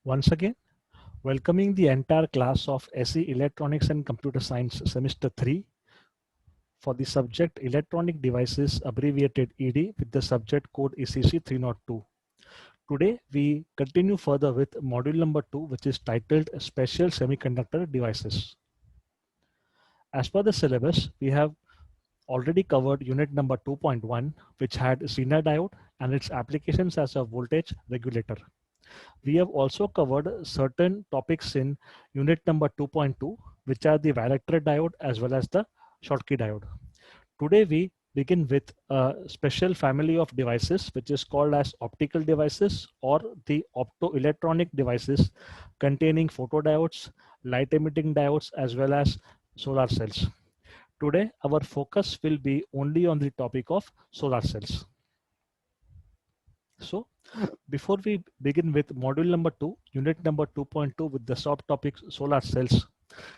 Once again, welcoming the entire class of SE Electronics and Computer Science Semester 3 for the subject Electronic Devices abbreviated ED with the subject code ECC 302. Today, we continue further with module number 2, which is titled Special Semiconductor Devices. As per the syllabus, we have already covered unit number 2.1, which had Zener diode and its applications as a voltage regulator. We have also covered certain topics in unit number 2.2, which are the Vallector diode as well as the Schottky diode. Today we begin with a special family of devices which is called as optical devices or the optoelectronic devices containing photodiodes, light emitting diodes as well as solar cells. Today our focus will be only on the topic of solar cells. So before we begin with module number 2, unit number 2.2 with the subtopic solar cells,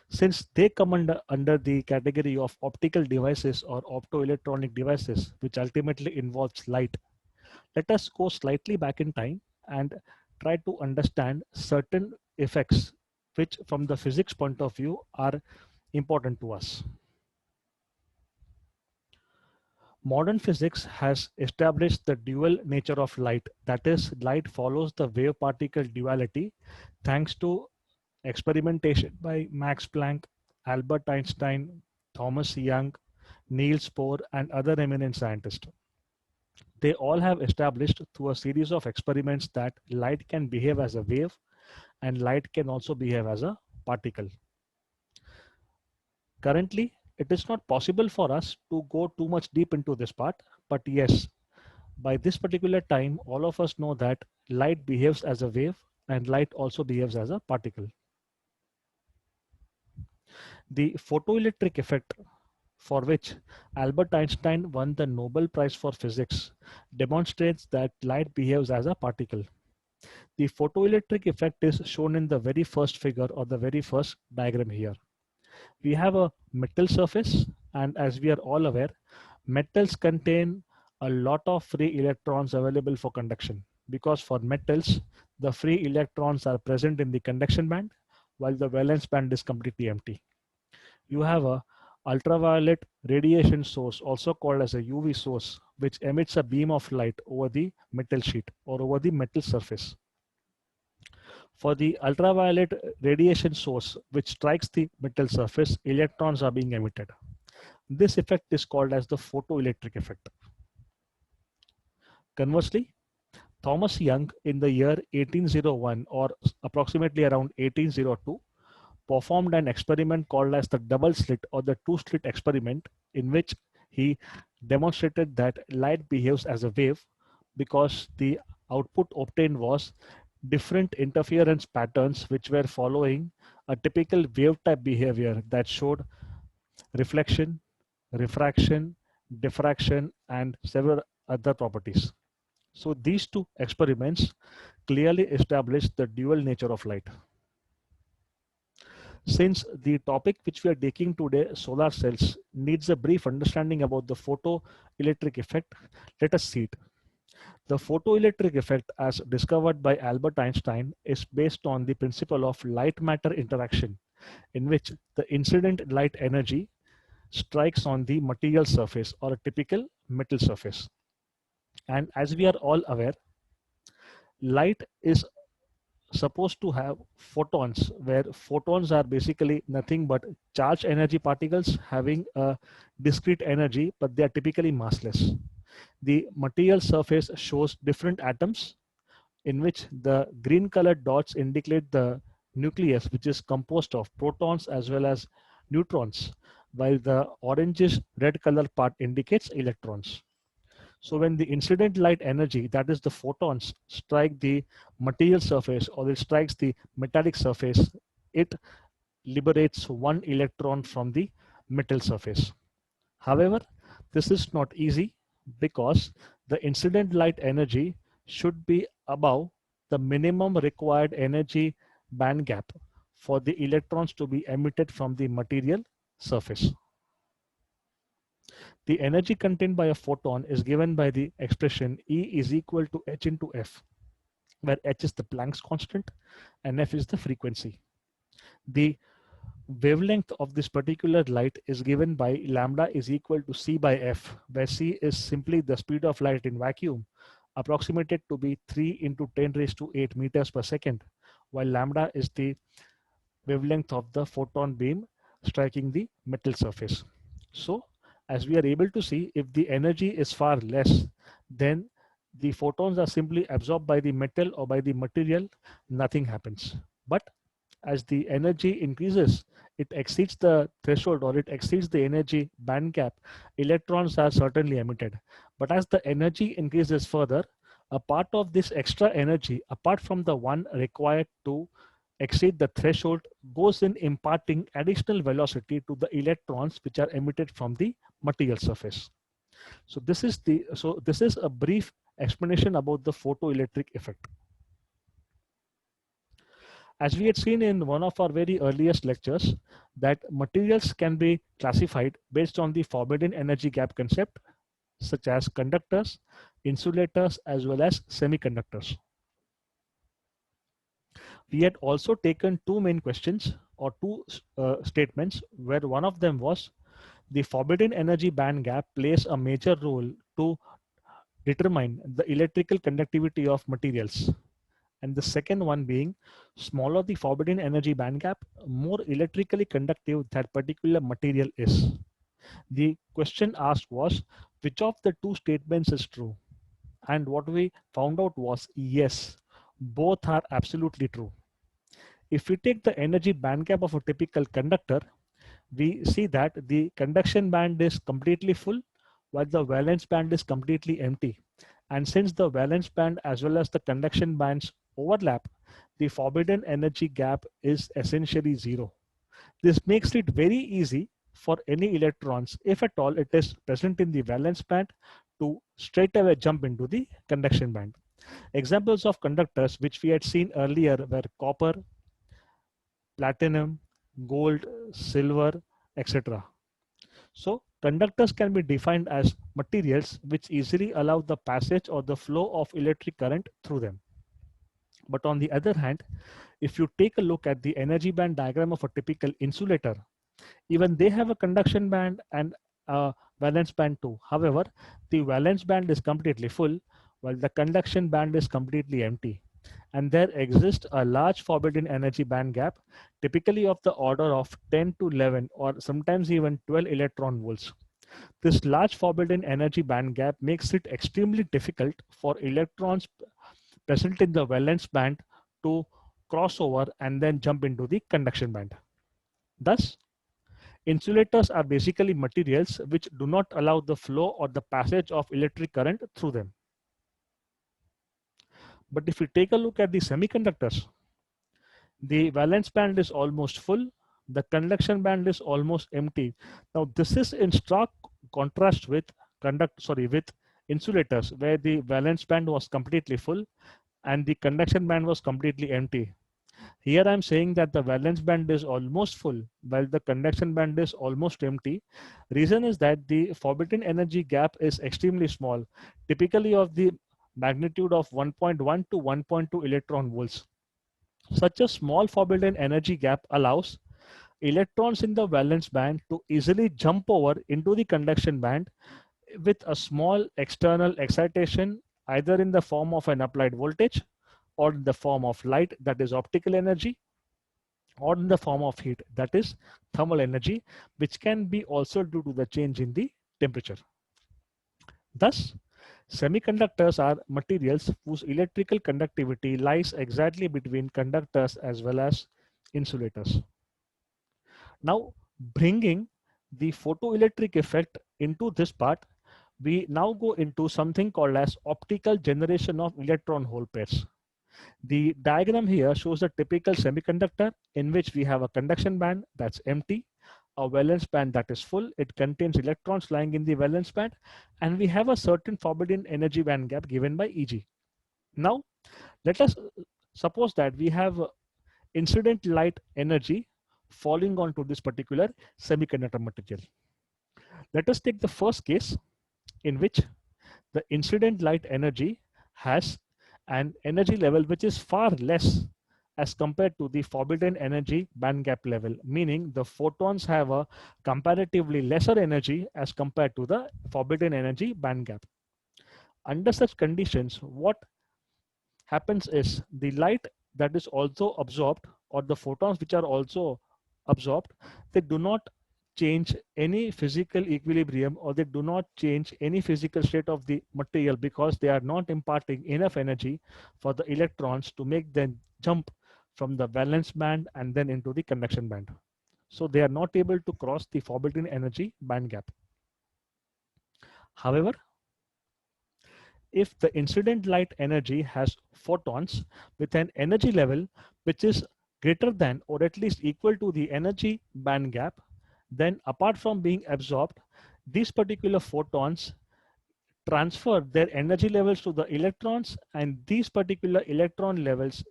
since they come under the category of optical devices or optoelectronic devices, which ultimately involves light, let us go slightly back in time and try to understand certain effects which from the physics point of view are important to us. Modern physics has established the dual nature of light. That is, light follows the wave particle duality thanks to experimentation by Max Planck, Albert Einstein, Thomas Young, Niels Bohr, and other eminent scientists. They all have established through a series of experiments that light can behave as a wave and light can also behave as a particle. Currently, it is not possible for us to go too much deep into this part, but yes, by this particular time, all of us know that light behaves as a wave and light also behaves as a particle. The photoelectric effect, for which Albert Einstein won the Nobel Prize for Physics, demonstrates that light behaves as a particle. The photoelectric effect is shown in the very first figure or the very first diagram here. We have a metal surface, and as we are all aware, metals contain a lot of free electrons available for conduction, because for metals, the free electrons are present in the conduction band while the valence band is completely empty. You have a ultraviolet radiation source, also called as a UV source, which emits a beam of light over the metal sheet or over the metal surface. For the ultraviolet radiation source, which strikes the metal surface, electrons are being emitted. This effect is called as the photoelectric effect. Conversely, Thomas Young in the year 1801 or approximately around 1802 performed an experiment called as the double slit or the two slit experiment, in which he demonstrated that light behaves as a wave because the output obtained was different interference patterns which were following a typical wave type behavior that showed reflection, refraction, diffraction, and several other properties. So these two experiments clearly establish the dual nature of light. Since the topic which we are taking today, solar cells, needs a brief understanding about the photoelectric effect, let us see it. The photoelectric effect, as discovered by Albert Einstein, is based on the principle of light matter interaction, in which the incident light energy strikes on the material surface or a typical metal surface. And as we are all aware, light is supposed to have photons, where photons are basically nothing but charged energy particles having a discrete energy, but they are typically massless. The material surface shows different atoms in which the green colored dots indicate the nucleus, which is composed of protons as well as neutrons, while the orangish red color part indicates electrons. So when the incident light energy, that is the photons, strike the material surface or it strikes the metallic surface, it liberates one electron from the metal surface. However, this is not easy because the incident light energy should be above the minimum required energy band gap for the electrons to be emitted from the material surface. The energy contained by a photon is given by the expression E is equal to h into f. where h is the Planck's constant and f is the frequency. The wavelength of this particular light is given by lambda is equal to c by f, where c is simply the speed of light in vacuum, approximated to be 3 into 10 raised to 8 meters per second, while lambda is the wavelength of the photon beam striking the metal surface. So, as we are able to see, if the energy is far less, then the photons are simply absorbed by the metal or by the material, nothing happens. But as the energy increases, it exceeds the threshold or it exceeds the energy band gap, electrons are certainly emitted. But as the energy increases further, a part of this extra energy, apart from the one required to exceed the threshold, goes in imparting additional velocity to the electrons which are emitted from the material surface. So this is a brief explanation about the photoelectric effect. As we had seen in one of our very earliest lectures, that materials can be classified based on the forbidden energy gap concept, such as conductors, insulators, as well as semiconductors. We had also taken two main questions or two statements, where one of them was the forbidden energy band gap plays a major role to determine the electrical conductivity of materials. And the second one being, smaller the forbidden energy band gap, more electrically conductive that particular material is. The question asked was, which of the two statements is true? And what we found out was, yes, both are absolutely true. If we take the energy band gap of a typical conductor, we see that the conduction band is completely full while the valence band is completely empty. And since the valence band as well as the conduction bands overlap, the forbidden energy gap is essentially zero. This makes it very easy for any electrons, if at all it is present in the valence band, to straight away jump into the conduction band. Examples of conductors which we had seen earlier were copper, platinum, gold, silver, etc. So conductors can be defined as materials which easily allow the passage or the flow of electric current through them. But on the other hand, if you take a look at the energy band diagram of a typical insulator, even they have a conduction band and a valence band too. However, the valence band is completely full while the conduction band is completely empty. And there exists a large forbidden energy band gap, typically of the order of 10 to 11 or sometimes even 12 electron volts. This large forbidden energy band gap makes it extremely difficult for electrons present in the valence band to cross over and then jump into the conduction band. Thus, insulators are basically materials which do not allow the flow or the passage of electric current through them. But if we take a look at the semiconductors, the valence band is almost full, the conduction band is almost empty. Now this is in stark contrast with with insulators, where the valence band was completely full and the conduction band was completely empty. Here I'm saying that the valence band is almost full while the conduction band is almost empty. Reason is that the forbidden energy gap is extremely small, typically of the magnitude of 1.1 to 1.2 electron volts. Such a small forbidden energy gap allows electrons in the valence band to easily jump over into the conduction band with a small external excitation, either in the form of an applied voltage or in the form of light, that is optical energy, or in the form of heat, that is thermal energy, which can be also due to the change in the temperature. Thus, semiconductors are materials whose electrical conductivity lies exactly between conductors as well as insulators. Now, bringing the photoelectric effect into this part, we now go into something called as optical generation of electron hole pairs. The diagram here shows a typical semiconductor in which we have a conduction band that's empty, a valence band that is full, it contains electrons lying in the valence band, and we have a certain forbidden energy band gap given by Eg. Now, let us suppose that we have incident light energy falling onto this particular semiconductor material. Let us take the first case in which the incident light energy has an energy level which is far less as compared to the forbidden energy band gap level, meaning the photons have a comparatively lesser energy as compared to the forbidden energy band gap. Under such conditions, what happens is the light that is also absorbed, or the photons which are also absorbed, they do not change any physical equilibrium, or they do not change any physical state of the material, because they are not imparting enough energy for the electrons to make them jump from the valence band and then into the conduction band. So they are not able to cross the forbidden energy band gap. However, if the incident light energy has photons with an energy level which is greater than or at least equal to the energy band gap, then apart from being absorbed, these particular photons transfer their energy levels to the electrons, and these particular electrons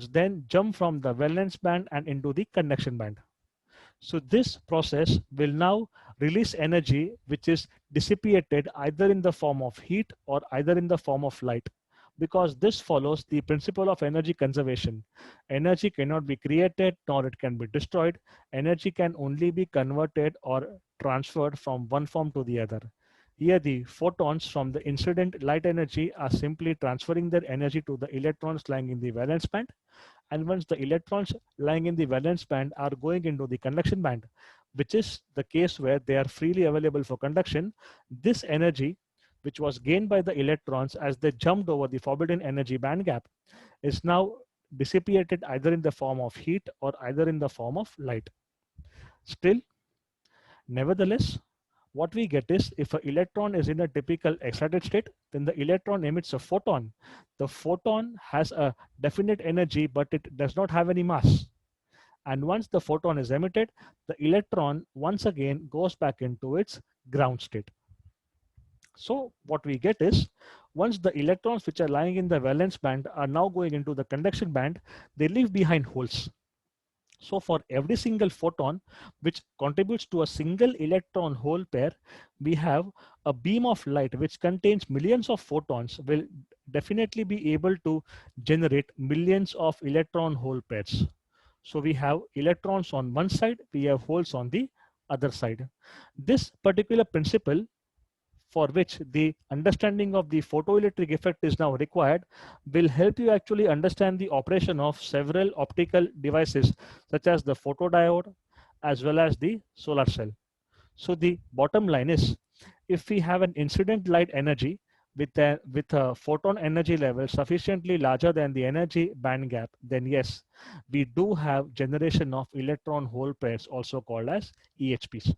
then jump from the valence band and into the conduction band. So this process will now release energy which is dissipated either in the form of heat or either in the form of light, because this follows the principle of energy conservation. Energy cannot be created nor it can be destroyed. Energy can only be converted or transferred from one form to the other. Here the photons from the incident light energy are simply transferring their energy to the electrons lying in the valence band, and once the electrons lying in the valence band are going into the conduction band, which is the case where they are freely available for conduction, this energy which was gained by the electrons as they jumped over the forbidden energy band gap is now dissipated either in the form of heat or either in the form of light. Still, nevertheless, what we get is, if an electron is in a typical excited state, then the electron emits a photon. The photon has a definite energy, but it does not have any mass. And once the photon is emitted, the electron once again goes back into its ground state. So what we get is, once the electrons which are lying in the valence band are now going into the conduction band, they leave behind holes. So for every single photon which contributes to a single electron hole pair, we have a beam of light which contains millions of photons will definitely be able to generate millions of electron hole pairs. So we have electrons on one side, we have holes on the other side. This particular principle, for which the understanding of the photoelectric effect is now required, will help you actually understand the operation of several optical devices such as the photodiode as well as the solar cell. So the bottom line is, if we have an incident light energy with a photon energy level sufficiently larger than the energy band gap, then yes, we do have generation of electron hole pairs, also called as EHPs.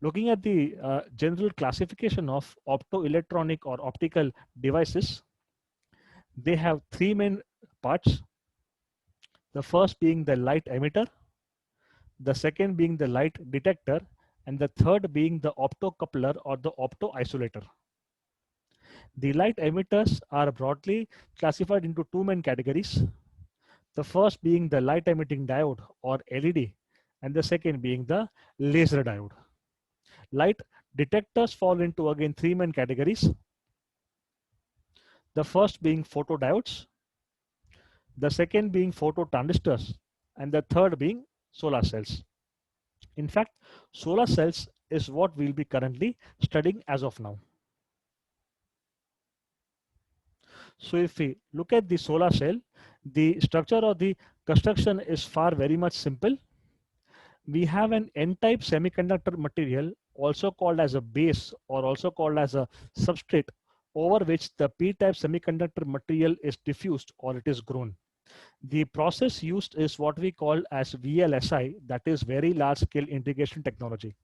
Looking at the general classification of optoelectronic or optical devices, they have three main parts. The first being the light emitter, the second being the light detector, and the third being the optocoupler or the optoisolator. The light emitters are broadly classified into two main categories. The first being the light emitting diode or LED, and the second being the laser diode. Light detectors fall into again three main categories. The first being photodiodes, the second being phototransistors, and the third being solar cells. In fact, solar cells is what we'll be currently studying as of now. So if we look at the solar cell, the structure or the construction is far very much simple. We have an N-type semiconductor material, also called as a base or also called as a substrate, over which the P-type semiconductor material is diffused or it is grown. The process used is what we call as VLSI, that is very large scale integration technology.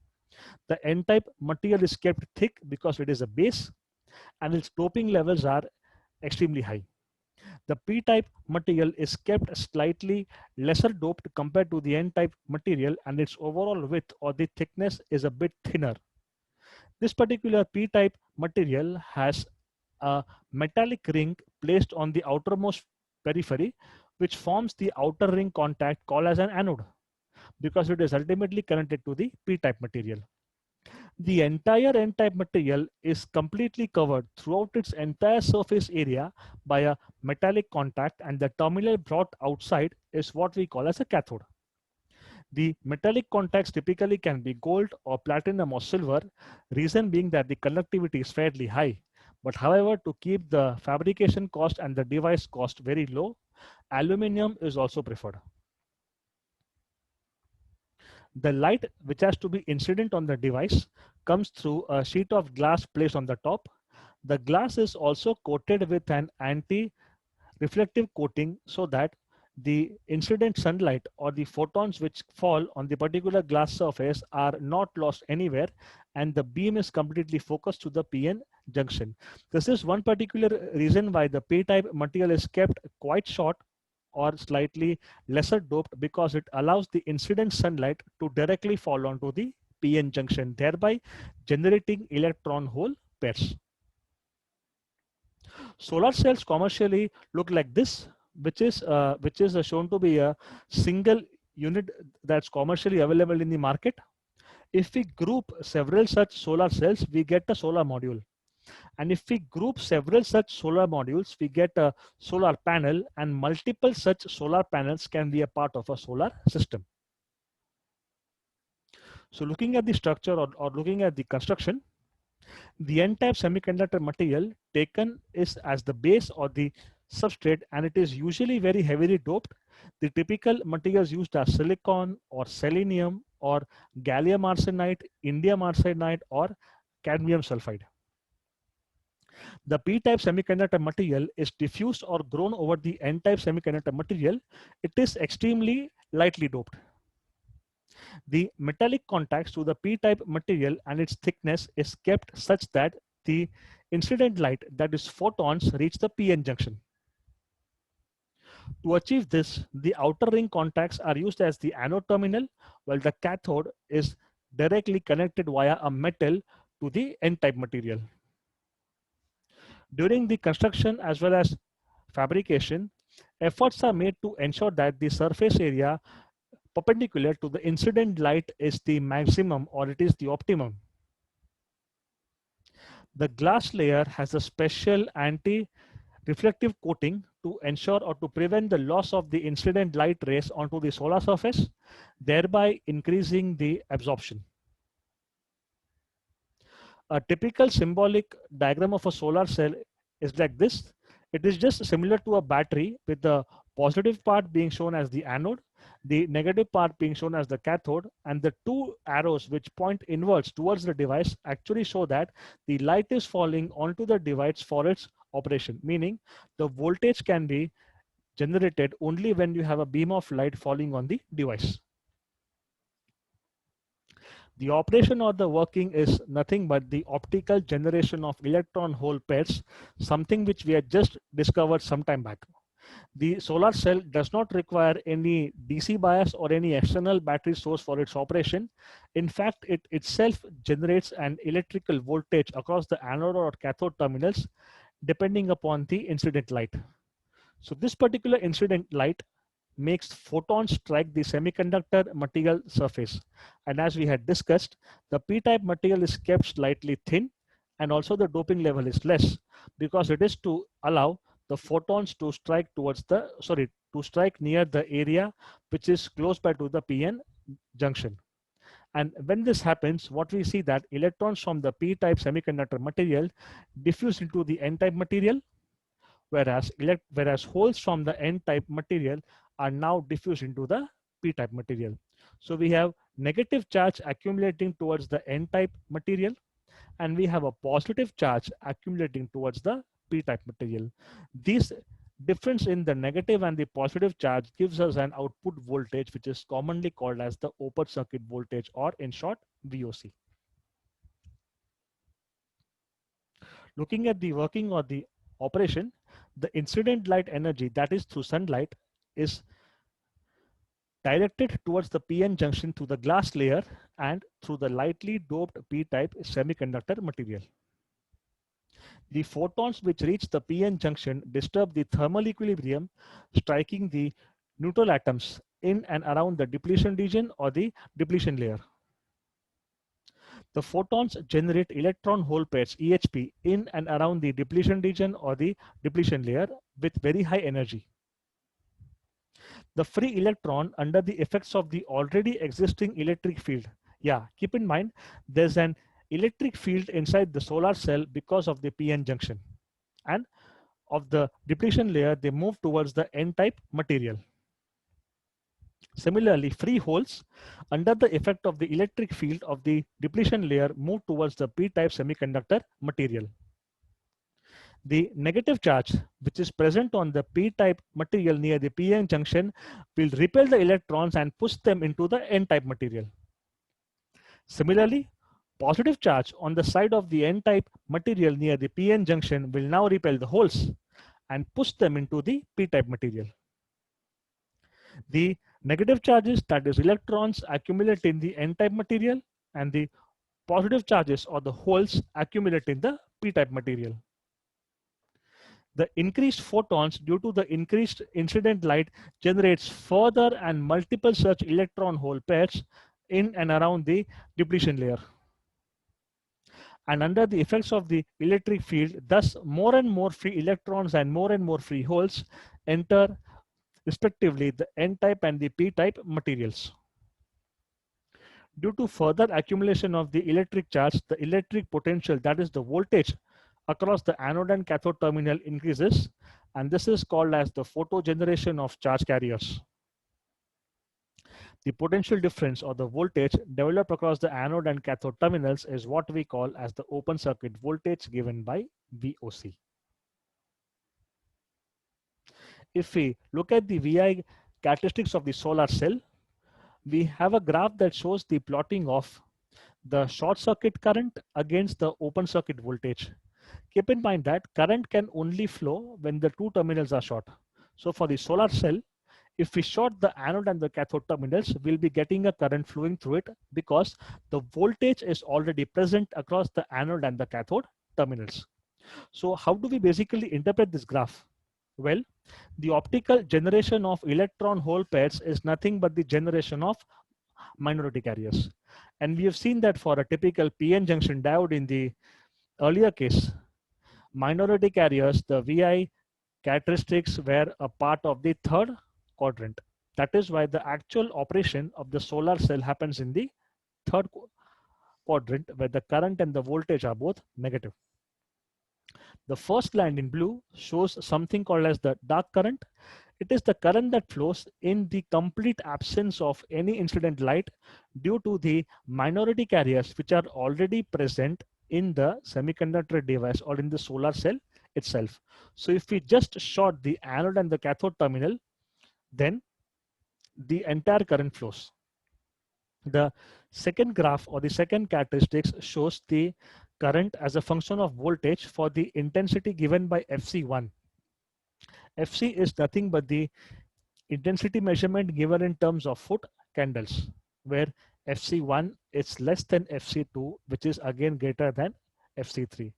The N-type material is kept thick because it is a base and its doping levels are extremely high. The P-type material is kept slightly lesser doped compared to the N-type material, and its overall width or the thickness is a bit thinner. This particular P-type material has a metallic ring placed on the outermost periphery, which forms the outer ring contact called as an anode, because it is ultimately connected to the P-type material. The entire N-type material is completely covered throughout its entire surface area by a metallic contact, and the terminal brought outside is what we call as a cathode. The metallic contacts typically can be gold or platinum or silver, reason being that the conductivity is fairly high. But however, to keep the fabrication cost and the device cost very low, aluminum is also preferred. The light, which has to be incident on the device, comes through a sheet of glass placed on the top. The glass is also coated with an anti-reflective coating so that the incident sunlight or the photons which fall on the particular glass surface are not lost anywhere, and the beam is completely focused to the PN junction. This is one particular reason why the P-type material is kept quite short or slightly lesser doped, because it allows the incident sunlight to directly fall onto the PN junction, thereby generating electron hole pairs. Solar cells commercially look like this, which is shown to be a single unit that's commercially available in the market. If we group several such solar cells, we get a solar module. And if we group several such solar modules, we get a solar panel, and multiple such solar panels can be a part of a solar system. So looking at the structure, or looking at the construction, the N-type semiconductor material taken is as the base or the substrate, and it is usually very heavily doped. The typical materials used are silicon or selenium or gallium arsenide, indium arsenide, or cadmium sulfide. The P-type semiconductor material is diffused or grown over the N-type semiconductor material. It is extremely lightly doped. The metallic contacts to the P-type material and its thickness is kept such that the incident light, that is photons, reach the PN junction. To achieve this, the outer ring contacts are used as the anode terminal, while the cathode is directly connected via a metal to the N-type material. During the construction as well as fabrication, efforts are made to ensure that the surface area perpendicular to the incident light is the maximum, or it is the optimum. The glass layer has a special anti-reflective coating to ensure or to prevent the loss of the incident light rays onto the solar surface, thereby increasing the absorption. A typical symbolic diagram of a solar cell is like this. It is just similar to a battery, with the positive part being shown as the anode, the negative part being shown as the cathode, and the two arrows which point inwards towards the device actually show that the light is falling onto the device for its operation, meaning the voltage can be generated only when you have a beam of light falling on the device. The operation or the working is nothing but the optical generation of electron hole pairs, something which we had just discovered some time back. The solar cell does not require any DC bias or any external battery source for its operation. In fact, it itself generates an electrical voltage across the anode or cathode terminals depending upon the incident light. So this particular incident light makes photons strike the semiconductor material surface. And as we had discussed, the P-type material is kept slightly thin, and also the doping level is less, because it is to allow the photons to strike to strike near the area which is close by to the PN junction. And when this happens, what we see that electrons from the P-type semiconductor material diffuse into the N-type material, whereas holes from the N-type material are now diffused into the P-type material. So we have negative charge accumulating towards the N-type material, and we have a positive charge accumulating towards the P-type material. This difference in the negative and the positive charge gives us an output voltage, which is commonly called as the open circuit voltage, or in short, VOC. Looking at the working or the operation, the incident light energy, that is through sunlight, is directed towards the PN junction through the glass layer and through the lightly doped P-type semiconductor material. The photons which reach the PN junction disturb the thermal equilibrium, striking the neutral atoms in and around the depletion region or the depletion layer. The photons generate electron hole pairs EHP in and around the depletion region or the depletion layer with very high energy. The free electron under the effects of the already existing electric field. Yeah, keep in mind there's an electric field inside the solar cell because of the PN junction. And of the depletion layer, they move towards the N-type material. Similarly, free holes under the effect of the electric field of the depletion layer move towards the P-type semiconductor material. The negative charge, which is present on the P-type material near the PN junction, will repel the electrons and push them into the N-type material. Similarly, positive charge on the side of the N-type material near the PN junction will now repel the holes and push them into the P-type material. The negative charges, that is electrons, accumulate in the N-type material, and the positive charges or the holes accumulate in the P-type material. The increased photons due to the increased incident light generates further and multiple such electron hole pairs in and around the depletion layer. And under the effects of the electric field, thus more and more free electrons and more free holes enter respectively the N-type and the P-type materials. Due to further accumulation of the electric charge, the electric potential, that is the voltage across the anode and cathode terminal, increases, and this is called as the photogeneration of charge carriers. The potential difference or the voltage developed across the anode and cathode terminals is what we call as the open circuit voltage given by VOC. If we look at the VI characteristics of the solar cell, we have a graph that shows the plotting of the short circuit current against the open circuit voltage. Keep in mind that current can only flow when the two terminals are short. So for the solar cell, if we short the anode and the cathode terminals, we'll be getting a current flowing through it because the voltage is already present across the anode and the cathode terminals. So how do we basically interpret this graph? Well, the optical generation of electron hole pairs is nothing but the generation of minority carriers. And we have seen that for a typical PN junction diode in the earlier case, minority carriers, the VI characteristics were a part of the third quadrant. That is why the actual operation of the solar cell happens in the third quadrant, where the current and the voltage are both negative. The first line in blue shows something called as the dark current. It is the current that flows in the complete absence of any incident light due to the minority carriers which are already present in the semiconductor device or in the solar cell itself. So if we just short the anode and the cathode terminal, then the entire current flows. The second graph or the second characteristics shows the current as a function of voltage for the intensity given by FC1. FC is nothing but the intensity measurement given in terms of foot candles, where FC1 is less than FC2, which is again greater than FC3.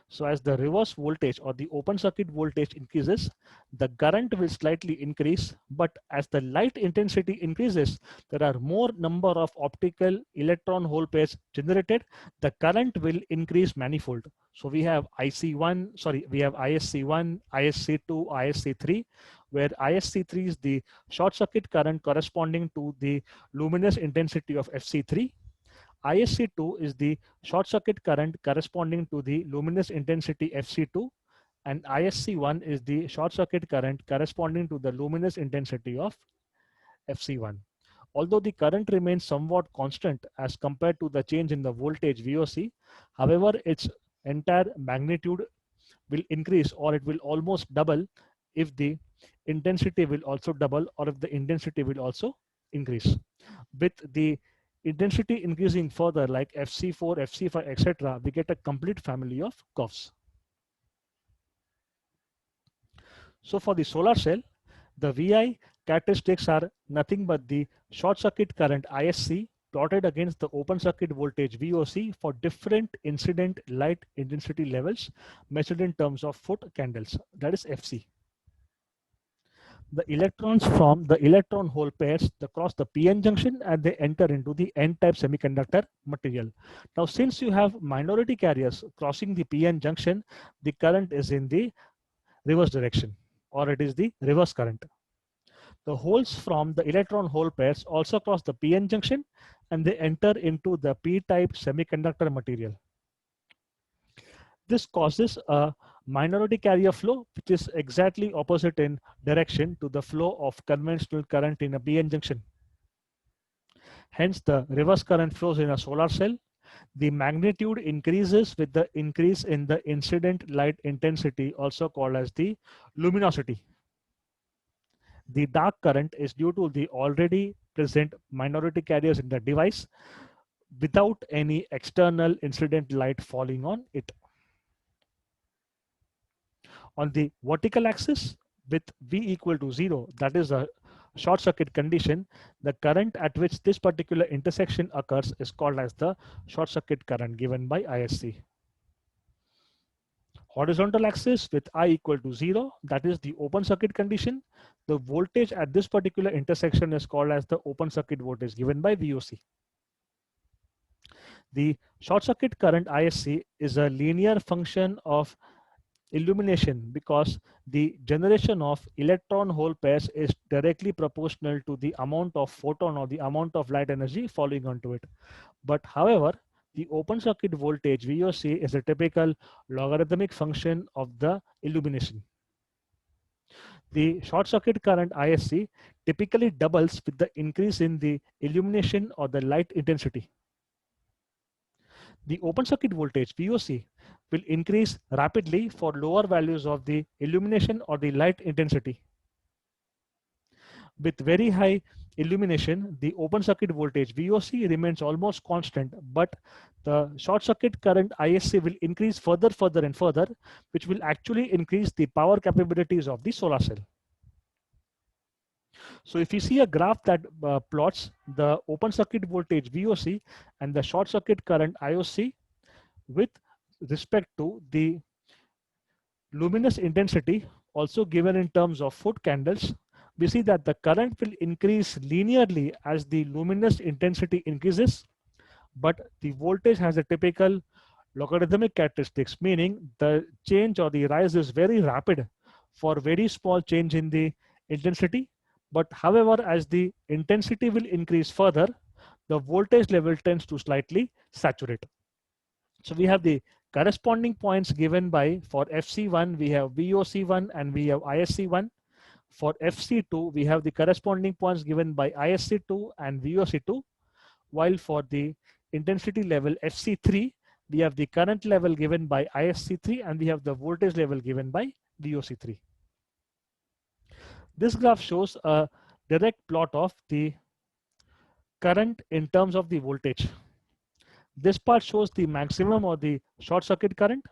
So as the reverse voltage or the open circuit voltage increases, the current will slightly increase, but as the light intensity increases, there are more number of optical electron hole pairs generated, the current will increase manifold. So we have we have ISC1, ISC2, ISC3, where ISC3 is the short circuit current corresponding to the luminous intensity of FC3. ISC2 is the short circuit current corresponding to the luminous intensity FC2, and ISC1 is the short circuit current corresponding to the luminous intensity of FC1. Although the current remains somewhat constant as compared to the change in the voltage VOC, however, its entire magnitude will increase, or it will almost double if the intensity will also double, or if the intensity will also increase. With the intensity increasing further, like FC4, FC5, etc., we get a complete family of curves. So for the solar cell, the VI characteristics are nothing but the short circuit current ISC plotted against the open circuit voltage VOC for different incident light intensity levels measured in terms of foot candles, that is FC. The electrons from the electron hole pairs cross the p-n junction and they enter into the n-type semiconductor material. Now, since you have minority carriers crossing the p-n junction, the current is in the reverse direction, or it is the reverse current. The holes from the electron hole pairs also cross the p-n junction and they enter into the p-type semiconductor material. This causes a minority carrier flow, which is exactly opposite in direction to the flow of conventional current in a p-n junction. Hence, the reverse current flows in a solar cell. The magnitude increases with the increase in the incident light intensity, also called as the luminosity. The dark current is due to the already present minority carriers in the device without any external incident light falling on it. On the vertical axis with V equal to 0, that is a short circuit condition, the current at which this particular intersection occurs is called as the short circuit current given by ISC. Horizontal axis with I equal to 0, that is the open circuit condition. The voltage at this particular intersection is called as the open circuit voltage given by VOC. The short circuit current ISC is a linear function of illumination because the generation of electron hole pairs is directly proportional to the amount of photon or the amount of light energy falling onto it. But however, the open circuit voltage VOC is a typical logarithmic function of the illumination. The short circuit current ISC typically doubles with the increase in the illumination or the light intensity. The open circuit voltage VOC will increase rapidly for lower values of the illumination or the light intensity. With very high illumination, the open circuit voltage VOC remains almost constant, but the short circuit current ISC will increase further and further, which will actually increase the power capabilities of the solar cell. So if you see a graph that plots the open circuit voltage VOC and the short circuit current IOC with respect to the luminous intensity, also given in terms of foot candles, we see that the current will increase linearly as the luminous intensity increases, but the voltage has a typical logarithmic characteristics, meaning the change or the rise is very rapid for very small change in the intensity. But however, as the intensity will increase further, the voltage level tends to slightly saturate. So we have the corresponding points given by, for FC1 we have VOC1 and we have ISC1. For FC2 we have the corresponding points given by ISC2 and VOC2, while for the intensity level FC3 we have the current level given by ISC3 and we have the voltage level given by VOC3. This graph shows a direct plot of the current in terms of the voltage. This part shows the maximum or the short circuit current,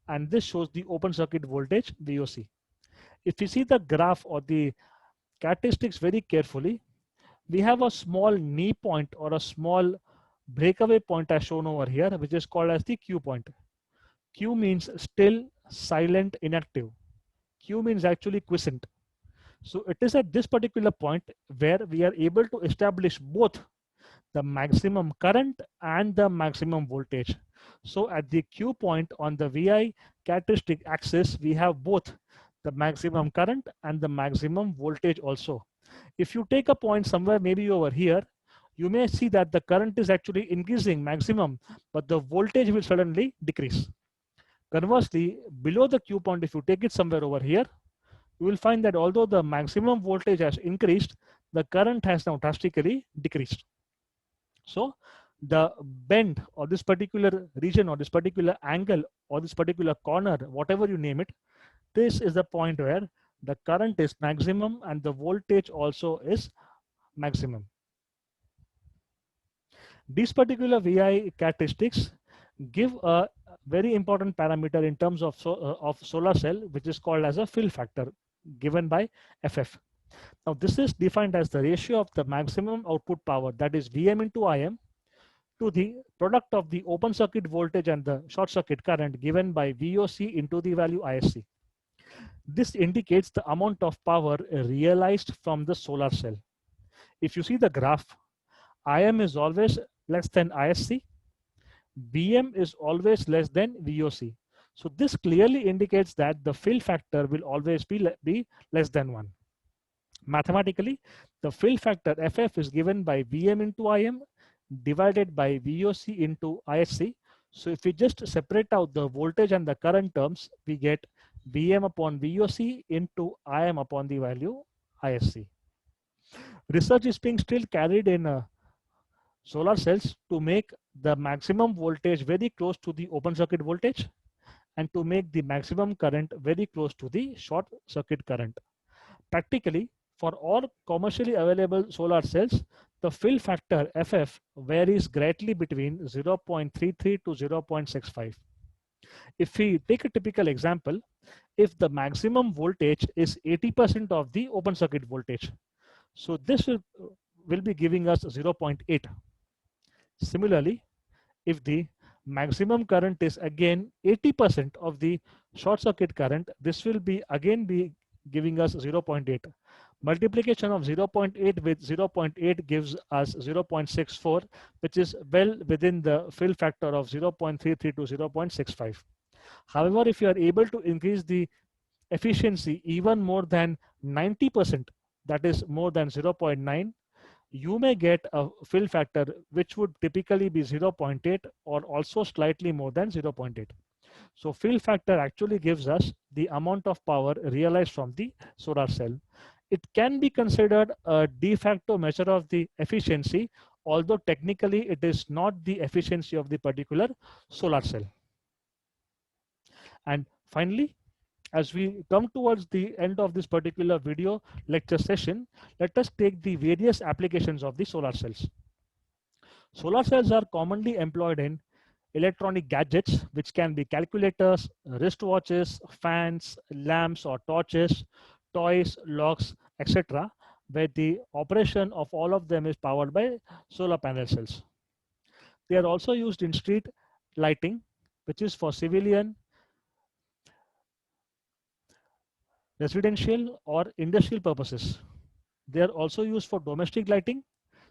and this shows the open circuit voltage VOC. If you see the graph or the characteristics very carefully, we have a small knee point or a small breakaway point as shown over here, which is called as the Q point. Q means still, silent, inactive. Q means actually quiescent. So it is at this particular point where we are able to establish both the maximum current and the maximum voltage. So at the Q point on the VI characteristic axis, we have both the maximum current and the maximum voltage also. If you take a point somewhere maybe over here, you may see that the current is actually increasing maximum, but the voltage will suddenly decrease. Conversely, below the Q point, if you take it somewhere over here, you will find that although the maximum voltage has increased, the current has now drastically decreased. So the bend or this particular region or this particular angle or this particular corner, whatever you name it, this is the point where the current is maximum and the voltage also is maximum. These particular VI characteristics give a very important parameter in terms of solar cell, which is called as a fill factor given by FF. Now this is defined as the ratio of the maximum output power, that is Vm into Im, to the product of the open circuit voltage and the short circuit current given by VOC into the value ISC. This indicates the amount of power realized from the solar cell. If you see the graph, Im is always less than ISC, Vm is always less than VOC. So this clearly indicates that the fill factor will always be less than 1. Mathematically, the fill factor FF is given by Vm into Im divided by VOC into ISC. So if we just separate out the voltage and the current terms, we get Vm upon VOC into Im upon the value ISC. Research is being still carried in solar cells to make the maximum voltage very close to the open circuit voltage and to make the maximum current very close to the short circuit current. Practically, for all commercially available solar cells, the fill factor FF varies greatly between 0.33 to 0.65. If we take a typical example, if the maximum voltage is 80% of the open circuit voltage, so this will be giving us 0.8. Similarly, if the maximum current is again 80% of the short circuit current, this will be again be giving us 0.8. Multiplication of 0.8 with 0.8 gives us 0.64, which is well within the fill factor of 0.33 to 0.65. However, if you are able to increase the efficiency even more than 90%, that is more than 0.9, you may get a fill factor which would typically be 0.8 or also slightly more than 0.8. So fill factor actually gives us the amount of power realized from the solar cell. It can be considered a de facto measure of the efficiency, although technically it is not the efficiency of the particular solar cell. And finally, as we come towards the end of this particular video lecture session, let us take the various applications of the solar cells. Solar cells are commonly employed in electronic gadgets, which can be calculators, wristwatches, fans, lamps or torches, toys, locks, etc., where the operation of all of them is powered by solar panel cells. They are also used in street lighting, which is for civilian, residential or industrial purposes. They are also used for domestic lighting,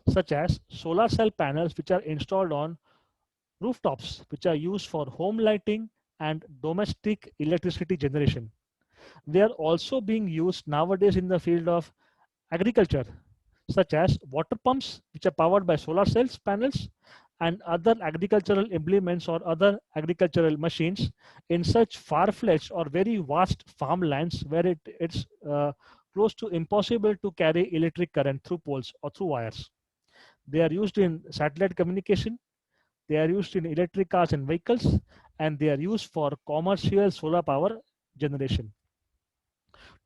such as solar cell panels which are installed on rooftops, which are used for home lighting and domestic electricity generation. They are also being used nowadays in the field of agriculture, such as water pumps, which are powered by solar cells panels, and other agricultural implements or other agricultural machines in such far-fetched or very vast farmlands where it's close to impossible to carry electric current through poles or through wires. They are used in satellite communication, they are used in electric cars and vehicles, and they are used for commercial solar power generation.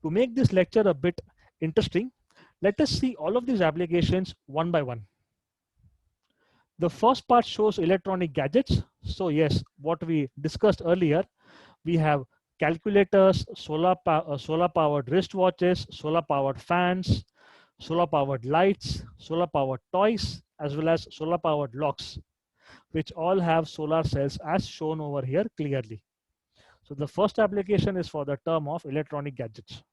To make this lecture a bit interesting, let us see all of these applications one by one. The first part shows electronic gadgets. So yes, what we discussed earlier, we have calculators, solar powered wristwatches, solar powered fans, solar powered lights, solar powered toys, as well as solar powered locks, which all have solar cells as shown over here clearly. So the first application is for the term of electronic gadgets.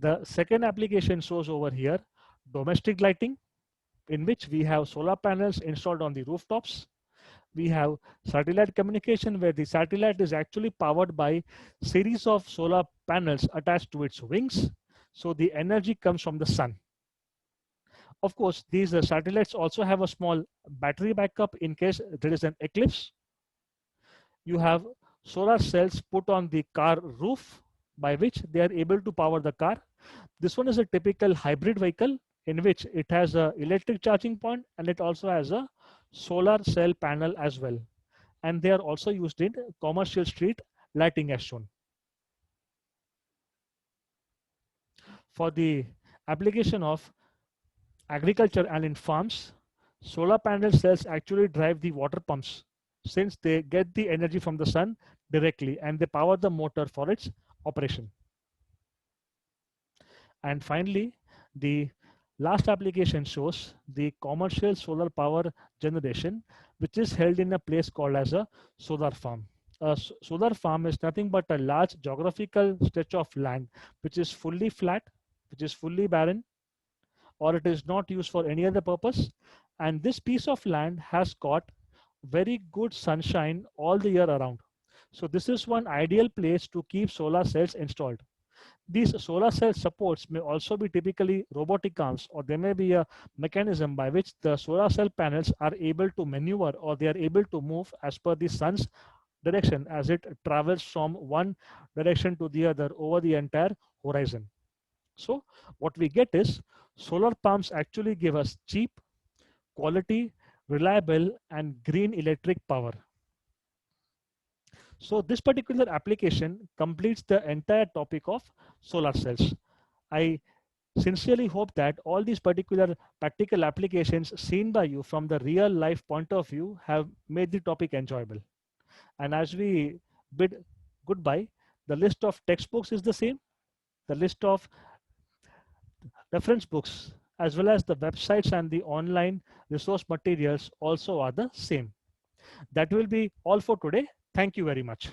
The second application shows over here domestic lighting, in which we have solar panels installed on the rooftops. We have satellite communication, where the satellite is actually powered by series of solar panels attached to its wings. So the energy comes from the sun. Of course, these satellites also have a small battery backup in case there is an eclipse. You have solar cells put on the car roof, by which they are able to power the car. This one is a typical hybrid vehicle in which it has an electric charging point and it also has a solar cell panel as well. And they are also used in commercial street lighting as shown. For the application of agriculture and in farms, solar panel cells actually drive the water pumps, since they get the energy from the sun directly and they power the motor for its operation. And finally, the last application shows the commercial solar power generation, which is held in a place called as a solar farm. Solar farm is nothing but a large geographical stretch of land which is fully flat, which is fully barren, or it is not used for any other purpose. And this piece of land has got very good sunshine all the year around. So this is one ideal place to keep solar cells installed. These solar cell supports may also be typically robotic arms, or there may be a mechanism by which the solar cell panels are able to maneuver or they are able to move as per the sun's direction as it travels from one direction to the other over the entire horizon. So what we get is solar pumps actually give us cheap, quality, reliable, and green electric power. So this particular application completes the entire topic of solar cells. I sincerely hope that all these particular practical applications seen by you from the real life point of view have made the topic enjoyable. And as we bid goodbye, the list of textbooks is the same, the list of reference books, as well as the websites and the online resource materials also are the same. That will be all for today. Thank you very much.